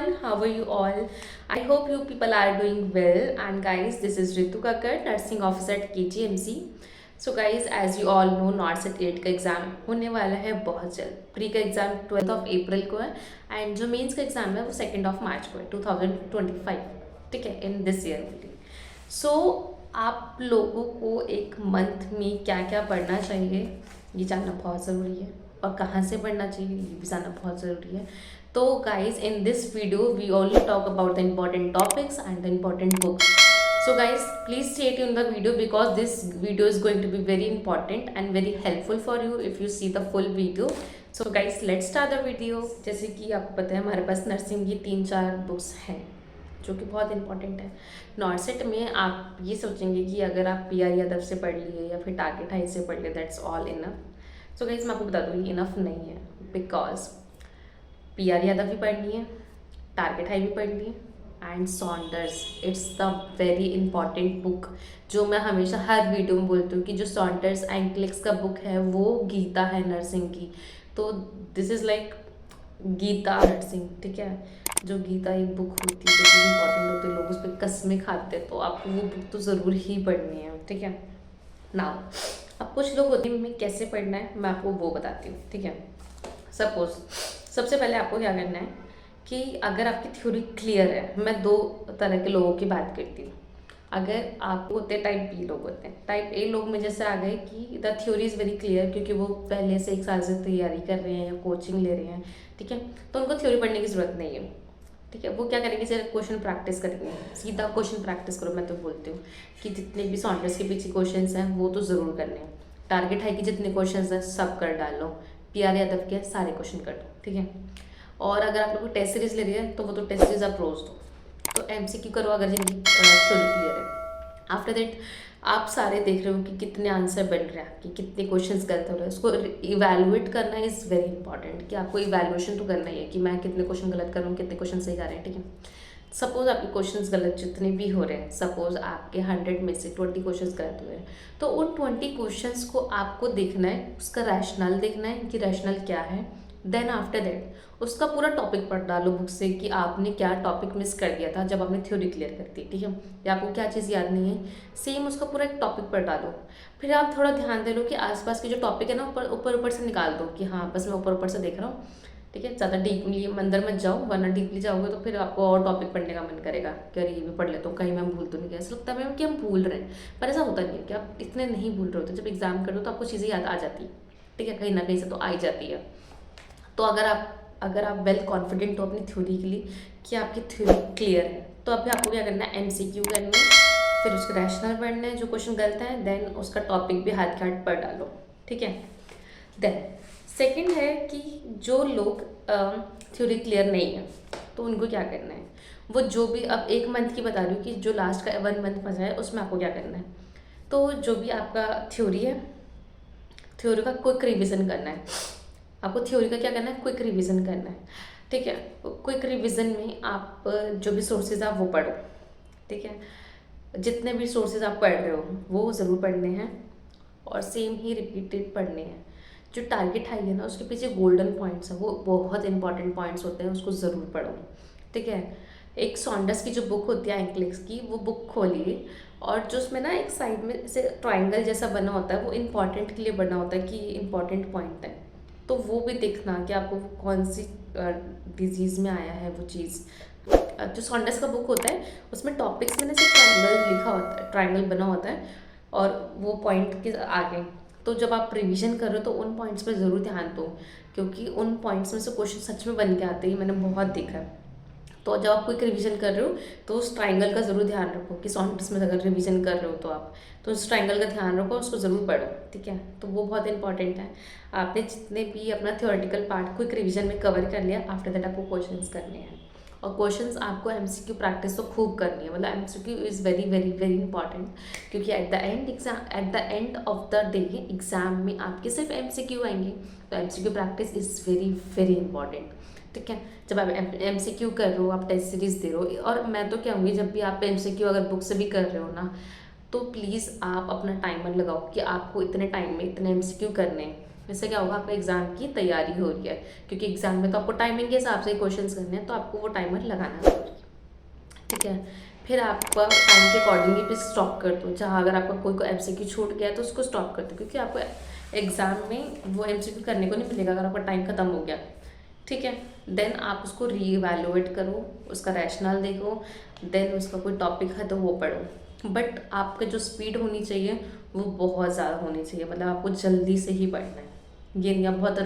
everyone, how are you all? I hope you people are doing well. And guys, this is Ritu Kakkar, nursing officer at KGMC. So guys, as you all know, नॉर्सेट 8 का exam होने वाला है बहुत जल्द. Pre का exam 12 को है and जो मेंस का एग्ज़ाम है वो 2 मार्च को है 2025. ठीक है, इन दिस ईयर ओनली. सो आप लोगों को एक मंथ में क्या क्या पढ़ना चाहिए ये जानना बहुत ज़रूरी है, और कहाँ से पढ़ना चाहिए ये भी जानना बहुत ज़रूरी है. तो guys, in this video we only talk about the important topics and the important books. So guys, please stay tuned the video because this video is going to be very important and very helpful for you if you see the full video. So guys, let's start the video. जैसे कि आपको पता है हमारे पास nursing की 3-4 books हैं जो कि बहुत इंपॉर्टेंट है. नॉर्सेट में आप ये सोचेंगे कि अगर आप PR यादव से पढ़ लिए या फिर टारगेट हाई से पढ़ लिए that's all enough. So guys मैं आपको बता दूँ ये इनफ नहीं है, बिकॉज PR यादव भी पढ़नी है, टारगेट हाई भी पढ़नी है and Saunders. It's the very important book जो मैं हमेशा हर वीडियो में बोलती हूँ कि जो सॉन्डर्स एंड क्लिक्स का बुक है वो गीता है नर्सिंग की. तो this is like Gita nursing. ठीक है, जो गीता एक बुक होती है जो कि इंपॉर्टेंट होती है, लोग उस पर कसमें खाते हैं, तो आपको वो बुक तो ज़रूर ही पढ़नी है. ठीक है नाउ, अब कुछ लोग होते हैं में कैसे पढ़ना है मैं आपको वो बताती हूँ. ठीक है, सपोज सबसे पहले आपको क्या करना है कि अगर आपकी थ्योरी क्लियर है, मैं 2 तरह के लोगों की बात करती हूँ. अगर आप होते हैं टाइप बी लोग होते हैं. टाइप ए लोग में जैसे आ गए कि the theory is very clear क्योंकि वो पहले से 1 साल से तैयारी कर रहे हैं या कोचिंग ले रहे हैं. ठीक है, तो उनको थ्योरी पढ़ने की ज़रूरत नहीं है. ठीक है, वो क्या करेंगे, सिर्फ क्वेश्चन प्रैक्टिस करेंगे. सीधा क्वेश्चन प्रैक्टिस करो. मैं तो बोलती हूँ कि जितने भी सॉन्डर्स के पीछे क्वेश्चन हैं वो तो ज़रूर करने हैं. टारगेट हाई के जितने क्वेश्चन हैं सब कर डालो. PR यादव के सारे क्वेश्चन कर दो. ठीक है, और अगर आप लोग को टेस्ट सीरीज ले रही है तो वो तो टेस्ट सीरीज आप रोज दो. तो MCQ करो अगर जिनकी थ्योरी क्लियर है. आफ्टर दैट आप सारे देख रहे हो कि कितने आंसर बन रहे हैं, कि कितने क्वेश्चंस गलत हो रहे हैं. उसको इवैल्यूएट करना इज़ वेरी इंपॉर्टेंट कि आपको इवैल्यूएशन तो करना ही है कि मैं कितने क्वेश्चन गलत कर रहा हूँ, कितने क्वेश्चन सही आ रहे हैं. ठीक है, सपोज आपके क्वेश्चंस गलत जितने भी हो रहे हैं, सपोज आपके 100 में से 20 क्वेश्चंस गलत हुए हैं, तो उन 20 क्वेश्चंस को आपको देखना है, उसका रैशनल देखना है कि रैशनल क्या है. देन आफ्टर दैट उसका पूरा टॉपिक पढ़ डालो बुक से कि आपने क्या टॉपिक मिस कर दिया था जब आपने थ्योरी क्लियर कर दी. ठीक है, या आपको क्या चीज़ याद नहीं है, सेम उसका पूरा एक टॉपिक पढ़ डालो. फिर आप थोड़ा ध्यान दे लो कि आसपास के जो टॉपिक है ना ऊपर से निकाल दो कि हाँ बस मैं ऊपर से देख रहा हूँ. ठीक है, ज़्यादा डीपली अंदर मत जाओ वरना डीपली जाओगे तो फिर आपको और टॉपिक पढ़ने का मन करेगा कि अरे ये भी पढ़ लेता हूँ कहीं मैं भूल तो नहीं गया. ऐसा लगता है कि हम भूल रहे हैं, पर ऐसा होता नहीं है कि आप इतने नहीं भूल रहे होते. जब एग्जाम करो तो आपको चीज़ें याद आ जाती है. ठीक है, कहीं ना कहीं से तो आ ही जाती है. तो अगर आप वेल कॉन्फिडेंट हो अपनी थ्योरी के लिए कि आपकी थ्योरी क्लियर है, तो अभी आपको क्या करना है, MCQ करना है, फिर उसके रैशनल पढ़ना है जो क्वेश्चन गलत है, देन उसका टॉपिक भी हाथ के हाथ पढ़ डालो. ठीक है, देन सेकंड है कि जो लोग थ्योरी क्लियर नहीं है तो उनको क्या करना है, वो जो भी अब 1 मंथ की बता रही हूँ कि जो लास्ट का 1 मंथ बचा है उसमें आपको क्या करना है. तो जो भी आपका थ्योरी है, थ्योरी का क्विक रिविज़न करना है. आपको थ्योरी का क्या करना है, क्विक रिवीजन करना है. ठीक है, क्विक रिवीजन में आप जो भी सोर्सेज आप वो पढ़ो. ठीक है, जितने भी सोर्सेज आप पढ़ रहे हो वो ज़रूर पढ़ने हैं और सेम ही रिपीटेड पढ़ने हैं. जो टारगेट हाई है ना उसके पीछे गोल्डन पॉइंट्स हैं, वो बहुत इंपॉर्टेंट पॉइंट्स होते हैं, उसको ज़रूर पढ़ो. ठीक है, एक सॉन्डर्स की जो बुक होती है एंक्लिक्स की, वो बुक खोलिए और जो उसमें ना एक साइड में से ट्राइंगल जैसा बना होता है वो इंपॉर्टेंट के लिए बना होता है कि इंपॉर्टेंट पॉइंट है. तो वो भी देखना कि आपको कौन सी डिजीज़ में आया है वो चीज़. जो सॉन्डर्स का बुक होता है उसमें टॉपिक्स में से ट्राइंगल लिखा होता है, ट्राइंगल बना होता है और वो पॉइंट के आगे. तो जब आप रिवीजन कर रहे हो तो उन पॉइंट्स पर ज़रूर ध्यान दो क्योंकि उन पॉइंट्स में से क्वेश्चन सच में बन के आते हैं, मैंने बहुत देखा है. तो जब आप क्विक रिवीजन कर रहे हो तो उस ट्राइंगल का ज़रूर ध्यान रखो कि सॉन्डर्स में अगर रिवीजन कर रहे हो तो आप तो उस ट्राइंगल का ध्यान रखो, उसको ज़रूर पढ़ो. ठीक है, तो वो बहुत इंपॉर्टेंट है. आपने जितने भी अपना थ्योरेटिकल पार्ट क्विक रिवीजन में कवर कर लिया, आफ्टर दैट आपको क्वेश्चंस करने हैं और क्वेश्चंस आपको MCQ प्रैक्टिस तो खूब करनी है. मतलब MCQ is very very very important क्योंकि at the end of the day exam में आपके सिर्फ MCQ आएंगे. तो MCQ practice is very very important. ठीक है, जब आप MCQ कर रहे हो, आप टेस्ट सीरीज दे रहे हो, और मैं तो कहूँगी जब भी आप MCQ अगर बुक से भी कर रहे हो ना तो प्लीज़ आप अपना टाइमर लगाओ कि आपको इतने टाइम में इतने MCQ करने हैं. इससे क्या होगा, आपका एग्ज़ाम की तैयारी हो रही है, क्योंकि एग्ज़ाम में तो आपको टाइमिंग के हिसाब से क्वेश्चन करने हैं, तो आपको वो टाइमर लगाना जरूरी है। ठीक है, फिर आपका टाइम के अकॉर्डिंगली भी स्टॉप कर दो। जहाँ अगर आपका कोई एमसीक्यू छूट गया तो उसको स्टॉप कर दो, क्योंकि आपको एग्ज़ाम में वो एमसीक्यू करने को नहीं मिलेगा अगर आपका टाइम ख़त्म हो गया। ठीक है, देन आप उसको रीवैल्यूएट करो, उसका रैशनल देखो, देन उसका कोई टॉपिक है तो वो पढ़ो। बट आपका जो स्पीड होनी चाहिए वो बहुत ज़्यादा होनी चाहिए, मतलब आपको जल्दी से ही पढ़ना है। ये नहीं आप बहुत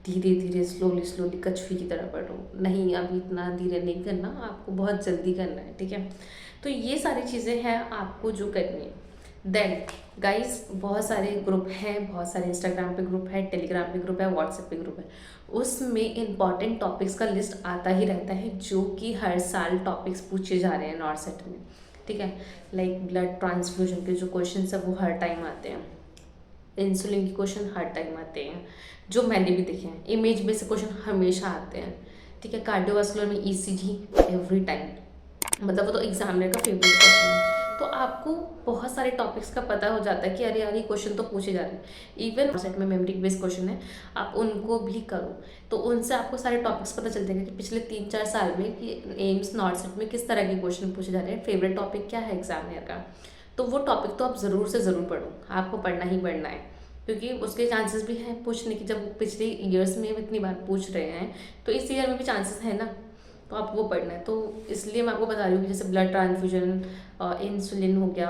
धीरे धीरे स्लोली स्लोली कछुए की तरह पढ़ो, नहीं, अभी इतना धीरे नहीं करना, आपको बहुत जल्दी करना है। ठीक है, तो ये सारी चीज़ें हैं आपको जो करनी है। देन गाइस, बहुत सारे ग्रुप हैं, बहुत सारे इंस्टाग्राम पे ग्रुप है, टेलीग्राम पे ग्रुप है, व्हाट्सएप पे ग्रुप है। उसमें इंपॉर्टेंट टॉपिक्स का लिस्ट आता ही रहता है, जो कि हर साल टॉपिक्स पूछे जा रहे हैं नॉर्सेट में। ठीक है, लाइक ब्लड ट्रांसफ्यूजन के जो क्वेश्चन है वो हर टाइम आते हैं, इंसुलिन के क्वेश्चन हर टाइम आते हैं, जो मैंने भी देखे हैं। इमेज बेस्ड क्वेश्चन हमेशा आते हैं। ठीक है, कार्डियोवास्कुलर में ईसीजी एवरी टाइम, मतलब वो तो एग्जामिनर का फेवरेट क्वेश्चन है। तो आपको बहुत सारे टॉपिक्स का पता हो जाता है कि अरे यार ये क्वेश्चन तो पूछे जा रहे हैं। इवन सेट में मेमोरी बेस्ड क्वेश्चन है, आप उनको भी करो, तो उनसे आपको सारे टॉपिक्स पता चल जाएंगे कि पिछले 3-4 साल में कि एम्स नॉर्थ सेट में किस तरह के क्वेश्चन पूछे जा रहे हैं, फेवरेट टॉपिक क्या है एग्जामिनर का। तो वो टॉपिक तो आप ज़रूर से ज़रूर पढ़ो, आपको पढ़ना ही पढ़ना है, क्योंकि उसके चांसेस भी हैं पूछने की। जब वो पिछले ईयर्स में इतनी बार पूछ रहे हैं तो इस ईयर में भी चांसेस है ना, तो आपको वो पढ़ना है। तो इसलिए मैं आपको बता रही हूँ कि जैसे ब्लड ट्रांसफ्यूजन, इंसुलिन हो गया।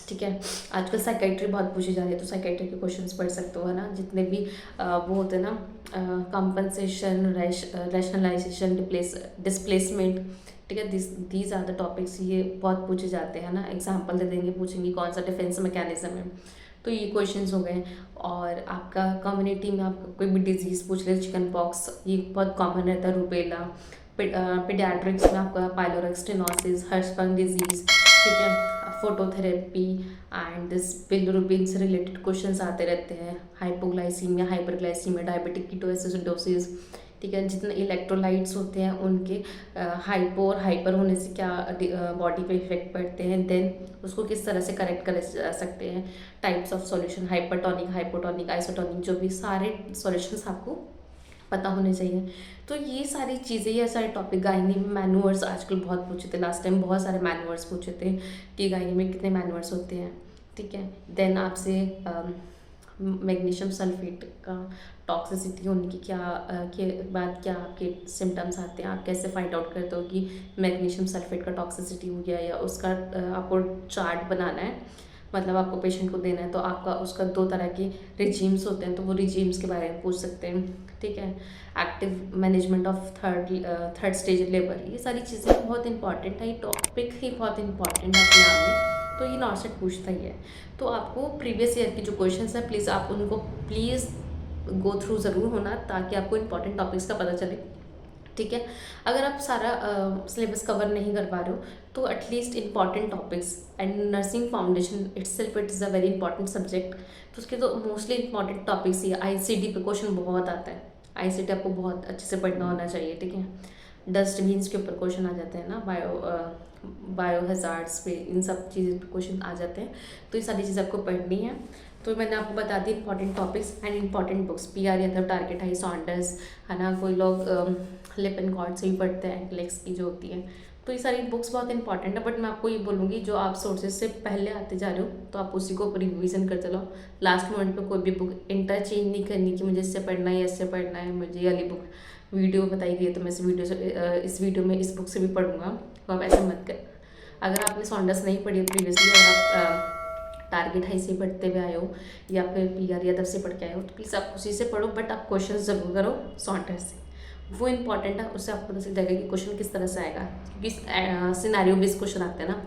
ठीक है, आजकल साइकेट्री बहुत पूछी जा रही है, तो साइकेट्री के क्वेश्चंस पढ़ सकते हो, है ना। जितने भी वो होते हैं ना, कंपनसेशन, रैशनलाइजेशन, डिस्प्लेसमेंट, ठीक है, दीज आर द टॉपिक्स, ये बहुत पूछे जाते हैं ना। एग्जाम्पल दे देंगे, पूछेंगे कौन सा डिफेंस मैकेनिज्म है, तो ये क्वेश्चंस हो गए। और आपका कम्युनिटी में आपका कोई भी डिजीज़ पूछ ले, चिकन पॉक्स ये बहुत कॉमन रहता है, रुबेला। पीडियाट्रिक्स में आपका पाइलोरिक स्टेनोसिस, हर्शबर्ग डिजीज़, ठीक है, फोटोथेरेपी एंड दिस बिलिरुबिन से रिलेटेड क्वेश्चंस आते रहते हैं। हाइपोग्लाइसीमिया, हाइपरग्लाइसीमिया, डायबिटिक कीटोएसिडोसिस, ठीक है, जितने इलेक्ट्रोलाइट्स होते हैं उनके हाइपो और हाइपर होने से क्या बॉडी पे इफेक्ट पड़ते हैं, देन उसको किस तरह से करेक्ट कर सकते हैं। Types of solution, hypertonic, hypotonic, isotonic, जो भी सारे सॉल्यूशंस आपको पता होने चाहिए। तो ये सारी चीज़ें, ये सारे टॉपिक। गायनी में मैनुअर्स आजकल बहुत पूछे थे, लास्ट टाइम बहुत सारे मैनुअर्स पूछे थे कि गायनी में कितने मैनुअर्स होते हैं। ठीक है, देन आपसे मैग्नीशियम सल्फेट का टॉक्सिसिटी उनकी क्या के बाद क्या आपके सिम्टम्स आते हैं, आप कैसे फाइंड आउट करते हो कि मैग्नीशियम सल्फेट का टॉक्सिसिटी हो गया, या उसका आपको चार्ट बनाना है, मतलब आपको पेशेंट को देना है, तो आपका उसका 2 तरह के रिजीम्स होते हैं, तो वो रिजीम्स के बारे में पूछ सकते हैं। ठीक है, active management of third stage labour, ये सारी चीज़ें बहुत इंपॉर्टेंट है, ये टॉपिक ही बहुत इंपॉर्टेंट है अपने आप में, तो ये नॉर्सेट पूछता ही है। तो आपको प्रीवियस ईयर की जो क्वेश्चन है, प्लीज़ आप उनको प्लीज़ गो थ्रू ज़रूर होना, ताकि आपको इंपॉर्टेंट टॉपिक्स का पता चले। ठीक है, अगर आप सारा सिलेबस कवर नहीं कर पा रहे हो तो at least important topics, and nursing foundation itself it is a very important subject, तो उसके तो मोस्टली इंपॉर्टेंट टॉपिक्स ही। आईसीडी पे क्वेश्चन बहुत आता है, आईसीडी आपको बहुत अच्छे से पढ़ना होना चाहिए। ठीक है, डस्टबिन्स के ऊपर क्वेश्चन आ जाते हैं ना, बायो हजार्ड्स पे, इन सब चीज़ों पे क्वेश्चन आ जाते हैं, तो ये सारी चीज़ें आपको पढ़नी है। तो मैंने आपको बता दी important topics and important books. PR Yadav, target high, Saunders, है ना, कोई लोग लिप एंड कॉर्ड से भी पढ़ते हैं, एंक्लेक्स की जो होती है, तो ये सारी बुक्स बहुत इंपॉर्टेंट है। बट मैं आपको ये बोलूँगी, जो आप सोर्सेज से पहले आते जा रहे हो तो आप उसी को रिविज़न करते रहो। लास्ट मोमेंट पे कोई भी बुक इंटरचेंज नहीं करनी कि मुझे इससे पढ़ना है, इससे पढ़ना है, मुझे ये वाली बुक वीडियो बताई गई है तो मैं इस वीडियो में इस बुक से भी पढ़ूंगा, तो आप ऐसा मत कर। अगर आपने सॉन्डर्स नहीं पढ़ी प्रीवियसली, और आप टारगेट हाई से पढ़ते हुए आए हो, या फिर पीआर यादव से पढ़ के आए हो, तो प्लीज़ आप उसी से पढ़ो, बट आप क्वेश्चन ज़रूर करो सॉन्डर्स से, वो इंपॉर्टेंट है। उससे आपको पता चल जाएगा कि क्वेश्चन किस तरह से आएगा, क्योंकि सिनेरियो बेस्ड क्वेश्चन आते हैं ना,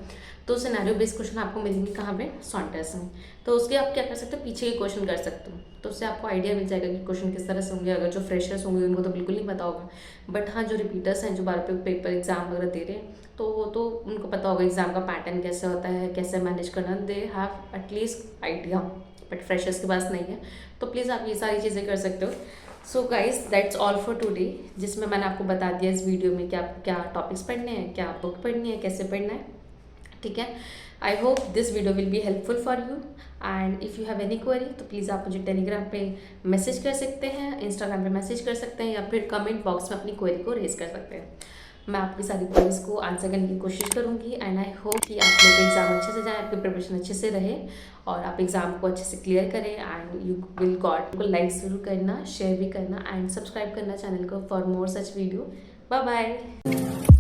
तो सिनेरियो बेस्ड क्वेश्चन आपको मिलेंगे कहाँ पे, सॉन्डर्स में। तो उसके आप क्या कर सकते हो, पीछे के क्वेश्चन कर सकते हो, तो उससे आपको आइडिया मिल जाएगा कि क्वेश्चन किस तरह से होंगे। अगर जो फ्रेशर्स होंगे उनको तो बिल्कुल नहीं पता होगा, बट हाँ, जो रिपीटर्स हैं, जो बार पे पेपर एग्जाम वगैरह दे रहे हैं, तो वो तो उनको पता होगा एग्जाम का पैटर्न कैसे होता है, कैसे मैनेज करना, they have at least idea, but freshers के पास नहीं है। तो प्लीज़ आप ये सारी चीज़ें कर सकते हो। So guys, that's all for today, जिसमें मैंने आपको बता दिया इस वीडियो में कि आपको क्या टॉपिक्स पढ़ने हैं, क्या बुक पढ़नी है, कैसे पढ़ना है। ठीक है। I hope this video will be helpful for you, and if you have any query तो प्लीज़ आप मुझे टेलीग्राम पे मैसेज कर सकते हैं, इंस्टाग्राम पे मैसेज कर सकते हैं, या फिर कमेंट बॉक्स में अपनी क्वेरी को रेज कर सकते हैं। मैं आपकी सारी क्वेरीज को आंसर करने की कोशिश करूँगी, एंड आई होप कि आप लोग एग्ज़ाम अच्छे से जाए, आपकी प्रिपरेशन अच्छे से रहे और आप एग्ज़ाम को अच्छे से क्लियर करें, एंड यू विल गॉट को लाइक ज़रूर करना, शेयर भी करना, एंड सब्सक्राइब करना चैनल को for more such video. Bye bye.